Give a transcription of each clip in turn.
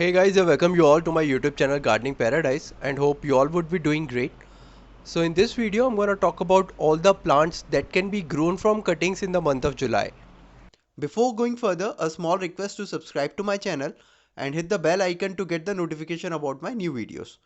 Hey guys, I welcome you all to my YouTube channel Gardening Paradise and hope you all would be doing great. So in this video I'm going to talk about all the plants that can be grown from cuttings in the month of July. Before going further, a small request to subscribe to my channel and hit the bell icon to get the notification about my new videos.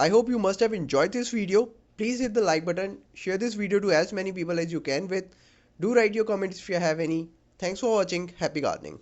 I hope you must have enjoyed this video. Please hit the like button, share this video to as many people as you can with. Do write your comments if you have any. Thanks for watching. Happy gardening.